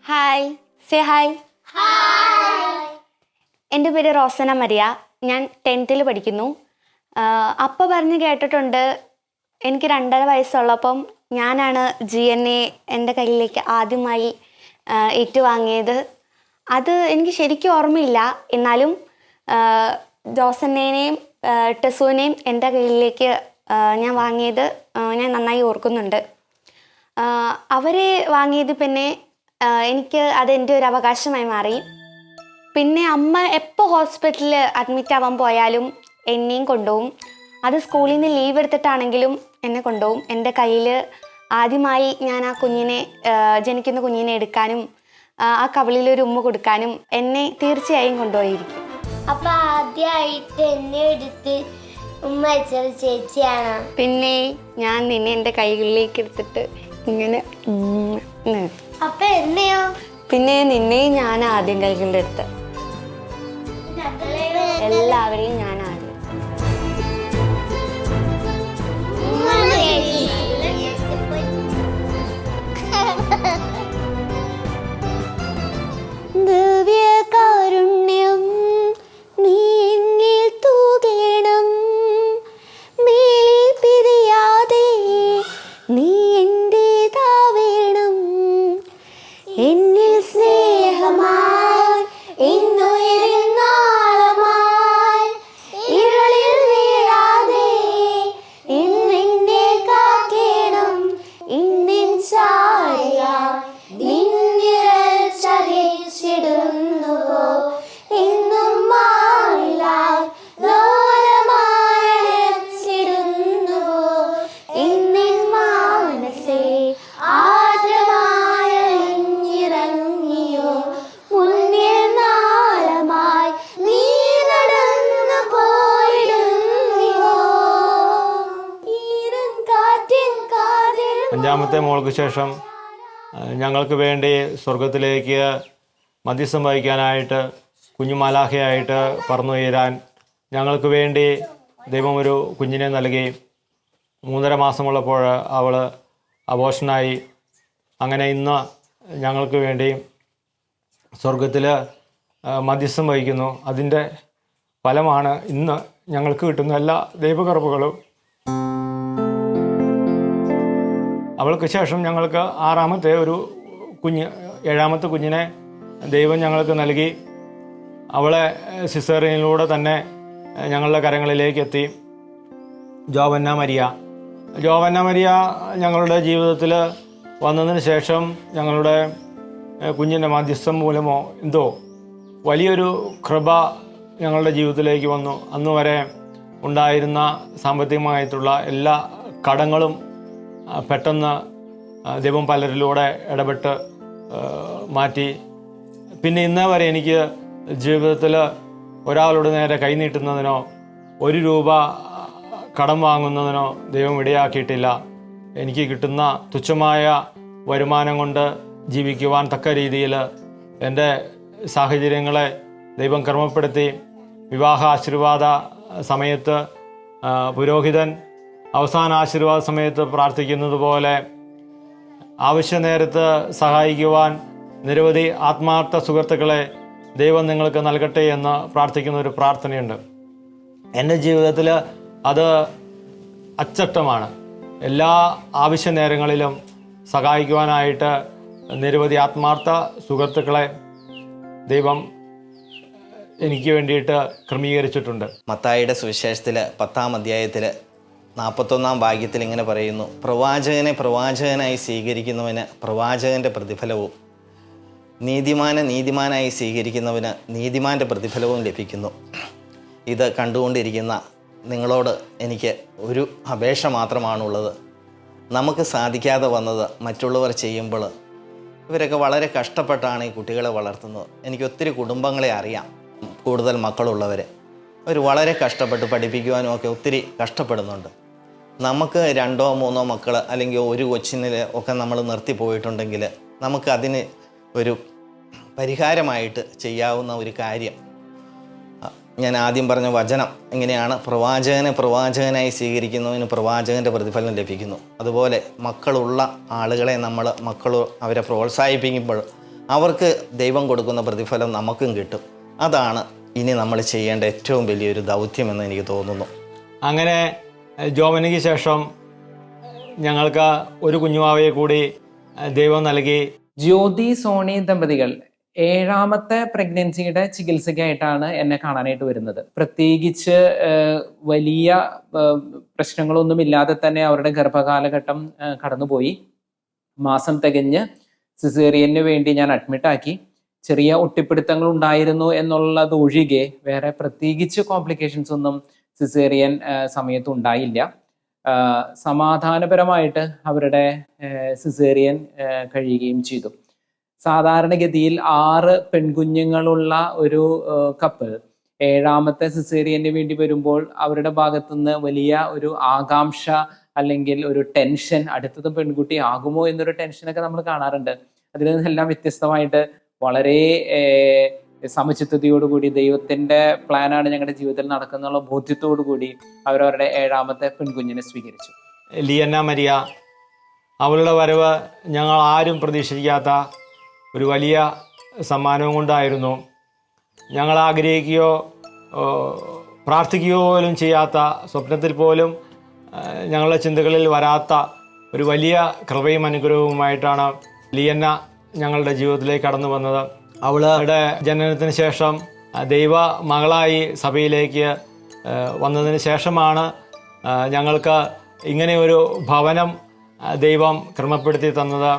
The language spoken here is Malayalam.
Hi, say hi. എൻ്റെ പേര് റോസന മരിയ. ഞാൻ 10th പഠിക്കുന്നു. അപ്പ പറഞ്ഞ് കേട്ടിട്ടുണ്ട്, എനിക്ക് 2.5 വയസ്സുള്ളപ്പം ഞാനാണ് GNA എൻ്റെ കയ്യിലേക്ക് ആദ്യമായി ഏറ്റുവാങ്ങിയത്. അത് എനിക്ക് ശരിക്കും ഓർമ്മയില്ല. എന്നാലും ജോസന്നേനെയും ടെസുവിനെയും എൻ്റെ കയ്യിലേക്ക് ഞാൻ വാങ്ങിയത് ഞാൻ നന്നായി ഓർക്കുന്നുണ്ട്. അവർ വാങ്ങിയത് പിന്നെ എനിക്ക് അതെൻ്റെ ഒരു അവകാശമായി മാറി. പിന്നെ അമ്മ എപ്പോൾ ഹോസ്പിറ്റലിൽ അഡ്മിറ്റ് ആവാൻ പോയാലും എന്നെയും കൊണ്ടുപോകും. അത് സ്കൂളിൽ നിന്ന് ലീവ് എടുത്തിട്ടാണെങ്കിലും എന്നെ കൊണ്ടുപോകും. എൻ്റെ കയ്യിൽ ആദ്യമായി ഞാൻ ആ കുഞ്ഞിനെ ജനിക്കുന്ന കുഞ്ഞിനെ എടുക്കാനും ആ കവിളിലൊരു ഉമ്മ കൊടുക്കാനും എന്നെ തീർച്ചയായും കൊണ്ടുപോയിരിക്കും. അപ്പൊ ആദ്യമായിട്ട് എന്നെ എടുത്ത് ഉമ്മ വെച്ചത് ചേച്ചിയാണോ? പിന്നെ ഞാൻ നിന്നെ എൻ്റെ കൈകളിലേക്ക് എടുത്തിട്ട് ഇങ്ങനെ അപ്പൊ എന്നെയോ? പിന്നെ നിന്നെ ഞാൻ ആദ്യം കൈകളിലെടുത്ത്. എല്ലാവരെയും ഞാൻ ആദ്യം. ദിവ്യകാരുണ്യം നീ എന്നിൽ തൂകണം, മേലിൽ പിരിയാതെ നീ എന്റേതാവേണം. എന്നിൽ സ്നേഹമായി ഇന്നുയരിൽ നാളമായി ഇരളിൽ വീഴാതെ ഇന്നെന്നെ കാക്കേണം. ഇന്നിൻ ചായ നിന്നിരൽ ചലിച്ചിടുന്നുവോ എന്നും മാറിലായി ലോലമായിടുന്നുവോ ഇന്നിൻ മാനസേ ആദ്യമായ ഇറങ്ങിയോ മുന്നിൽ നാളമായി നീ നടന്നു പോയിരുന്നിയോ ഈരം കാറ്റിൻ കാതിൽ. 5ാമത്തെ മോൾക്ക് ശേഷം ഞങ്ങൾക്ക് വേണ്ടി സ്വർഗത്തിലേക്ക് മധ്യസ്ഥം വഹിക്കാനായിട്ട് കുഞ്ഞുമാലാഖയായിട്ട് പറന്നുയരാൻ ഞങ്ങൾക്ക് വേണ്ടി ദൈവം ഒരു കുഞ്ഞിനെ നൽകി. 3.5 മാസമുള്ളപ്പോൾ അവൾ അബോഷനായി. അങ്ങനെ ഇന്ന് ഞങ്ങൾക്ക് വേണ്ടി സ്വർഗത്തിൽ മധ്യസ്ഥം വഹിക്കുന്നു. അതിൻ്റെ ഫലമാണ് ഇന്ന് ഞങ്ങൾക്ക് കിട്ടുന്ന എല്ലാ ദൈവകൃപകളും. അവൾക്ക് ശേഷം ഞങ്ങൾക്ക് 6ാമത്തെ ഒരു കുഞ്ഞ് 7ാമത്തെ കുഞ്ഞിനെ ദൈവം ഞങ്ങൾക്ക് നൽകി. അവളെ സിസേറിയനിലൂടെ തന്നെ ഞങ്ങളുടെ കരങ്ങളിലേക്ക് എത്തി. ജോവന്ന മരിയ ഞങ്ങളുടെ ജീവിതത്തിൽ വന്നതിന് ശേഷം ഞങ്ങളുടെ കുഞ്ഞിൻ്റെ മധ്യസ്ഥം മൂലമോ എന്തോ വലിയൊരു കൃപ ഞങ്ങളുടെ ജീവിതത്തിലേക്ക് വന്നു. അന്ന് വരെ ഉണ്ടായിരുന്ന സാമ്പത്തികമായിട്ടുള്ള എല്ലാ കടങ്ങളും പെട്ടെന്ന് ദൈവം പലരിലൂടെ ഇടപെട്ട് മാറ്റി. പിന്നെ ഇന്നേ വരെ എനിക്ക് ജീവിതത്തിൽ ഒരാളുടെ നേരെ കൈനീട്ടുന്നതിനോ 1 രൂപ കടം വാങ്ങുന്നതിനോ ദൈവം ഇടയാക്കിയിട്ടില്ല. എനിക്ക് കിട്ടുന്ന തുച്ഛമായ വരുമാനം കൊണ്ട് ജീവിക്കുവാൻ തക്ക രീതിയിൽ എൻ്റെ സാഹചര്യങ്ങളെ ദൈവം ക്രമപ്പെടുത്തി. വിവാഹ ആശീർവാദ സമയത്ത് പുരോഹിതൻ അവസാന ആശീർവാദ സമയത്ത് പ്രാർത്ഥിക്കുന്നത് പോലെ ആവശ്യ നേരത്ത് സഹായിക്കുവാൻ നിരവധി ആത്മാർത്ഥ സുഹൃത്തുക്കളെ ദൈവം നിങ്ങൾക്ക് നൽകട്ടെ എന്ന് പ്രാർത്ഥിക്കുന്ന ഒരു പ്രാർത്ഥനയുണ്ട്. എൻ്റെ ജീവിതത്തിൽ അത് അച്ചട്ടമാണ്. എല്ലാ ആവശ്യ നേരങ്ങളിലും സഹായിക്കുവാനായിട്ട് നിരവധി ആത്മാർത്ഥ സുഹൃത്തുക്കളെ ദൈവം എനിക്ക് വേണ്ടിയിട്ട് ക്രമീകരിച്ചിട്ടുണ്ട്. മത്തായിയുടെ സുവിശേഷത്തിൽ 10-ാം അധ്യായത്തിൽ 41-ാം വാക്യത്തിൽ ഇങ്ങനെ പറയുന്നു: പ്രവാചകനെ പ്രവാചകനായി സ്വീകരിക്കുന്നവന് പ്രവാചകൻ്റെ പ്രതിഫലവും നീതിമാനായി സ്വീകരിക്കുന്നവന് നീതിമാൻ്റെ പ്രതിഫലവും ലഭിക്കുന്നു. ഇത് കണ്ടുകൊണ്ടിരിക്കുന്ന നിങ്ങളോട് എനിക്ക് ഒരു അപേക്ഷ മാത്രമാണുള്ളത്. നമുക്ക് സാധിക്കാതെ വന്നത് മറ്റുള്ളവർ ചെയ്യുമ്പോൾ ഇവരൊക്കെ വളരെ കഷ്ടപ്പെട്ടാണ് ഈ കുട്ടികളെ വളർത്തുന്നത്. എനിക്ക് ഒത്തിരി കുടുംബങ്ങളെ അറിയാം, കൂടുതൽ മക്കളുള്ളവർ. അവർ വളരെ കഷ്ടപ്പെട്ട് പഠിപ്പിക്കുവാനും ഒക്കെ ഒത്തിരി കഷ്ടപ്പെടുന്നുണ്ട്. നമുക്ക് 2-3 മക്കൾ അല്ലെങ്കിൽ ഒരു കൊച്ചിനിൽ ഒക്കെ നമ്മൾ നിർത്തിപ്പോയിട്ടുണ്ടെങ്കിൽ നമുക്ക് അതിന് ഒരു പരിഹാരമായിട്ട് ചെയ്യാവുന്ന ഒരു കാര്യം, ഞാൻ ആദ്യം പറഞ്ഞ വചനം എങ്ങനെയാണ്: പ്രവാചകനെ പ്രവാചകനായി സ്വീകരിക്കുന്നതിന് പ്രവാചകൻ്റെ പ്രതിഫലം ലഭിക്കുന്നു. അതുപോലെ മക്കളുള്ള ആളുകളെ അവരെ പ്രോത്സാഹിപ്പിക്കുമ്പോൾ അവർക്ക് ദൈവം കൊടുക്കുന്ന പ്രതിഫലം നമുക്കും കിട്ടും. അതാണ് ഇനി നമ്മൾ ചെയ്യേണ്ട ഏറ്റവും വലിയൊരു ദൗത്യമെന്ന് എനിക്ക് തോന്നുന്നു. അങ്ങനെ ജോമനിക്ക് ശേഷം ഞങ്ങൾക്ക് ഒരു കുഞ്ഞുവാവയെ കൂടി ദൈവം നൽകി. ജ്യോതി സോണി ദമ്പതികൾ 7ാമത്തെ പ്രഗ്നൻസിയുടെ ചികിത്സയ്ക്കായിട്ടാണ് എന്നെ കാണാനായിട്ട് വരുന്നത്. പ്രത്യേകിച്ച് വലിയ പ്രശ്നങ്ങളൊന്നുമില്ലാതെ തന്നെ അവരുടെ ഗർഭകാലഘട്ടം കടന്നുപോയി. മാസം തികഞ്ഞ് സിസേറിയന് വേണ്ടി ഞാൻ അഡ്മിറ്റാക്കി. ചെറിയ ഒട്ടിപ്പിടുത്തങ്ങൾ ഉണ്ടായിരുന്നു എന്നുള്ളത് ഒഴികെ വേറെ പ്രത്യേകിച്ച് കോംപ്ലിക്കേഷൻസ് ഒന്നും സിസേറിയൻ സമയത്ത് ഉണ്ടായില്ല. സമാധാനപരമായിട്ട് അവരുടെ സിസേറിയൻ കഴിയുകയും ചെയ്തു. സാധാരണഗതിയിൽ 6 പെൺകുഞ്ഞുങ്ങളുള്ള ഒരു കപ്പിൾ 7ാമത്തെ സിസേറിയന് വേണ്ടി വരുമ്പോൾ അവരുടെ ഭാഗത്തുനിന്ന് വലിയ ഒരു ആകാംക്ഷ അല്ലെങ്കിൽ ഒരു ടെൻഷൻ, അടുത്തതും പെൺകുട്ടി ആകുമോ എന്നൊരു ടെൻഷനൊക്കെ നമ്മൾ കാണാറുണ്ട്. അതിൽ നിന്നെല്ലാം വ്യത്യസ്തമായിട്ട് വളരെ സമചിത്തതയോടുകൂടി ദൈവത്തിൻ്റെ പ്ലാനാണ് ഞങ്ങളുടെ ജീവിതത്തിൽ നടക്കുന്നുള്ള ബോധ്യത്തോടു കൂടി അവരവരുടെ 7ാമത്തെ പെൺകുഞ്ഞിനെ സ്വീകരിച്ചു. ലിയന്ന മരിയ, അവളുടെ വരവ് ഞങ്ങൾ ആരും പ്രതീക്ഷിക്കാത്ത ഒരു വലിയ സമ്മാനവും കൊണ്ടായിരുന്നു. ഞങ്ങൾ ആഗ്രഹിക്കുകയോ പ്രാർത്ഥിക്കുകയോ പോലും ചെയ്യാത്ത, സ്വപ്നത്തിൽ പോലും ഞങ്ങളുടെ ചിന്തകളിൽ വരാത്ത ഒരു വലിയ കൃപയും അനുഗ്രഹവുമായിട്ടാണ് ലിയന്ന ഞങ്ങളുടെ ജീവിതത്തിലേക്ക് കടന്നു വന്നത്. അവളുടെ ജനനത്തിന് ശേഷം ദൈവ മകളായി സഭയിലേക്ക് വന്നതിന് ശേഷമാണ് ഞങ്ങൾക്ക് ഇങ്ങനെ ഒരു ഭവനം ദൈവം ക്രമപ്പെടുത്തി തന്നത്.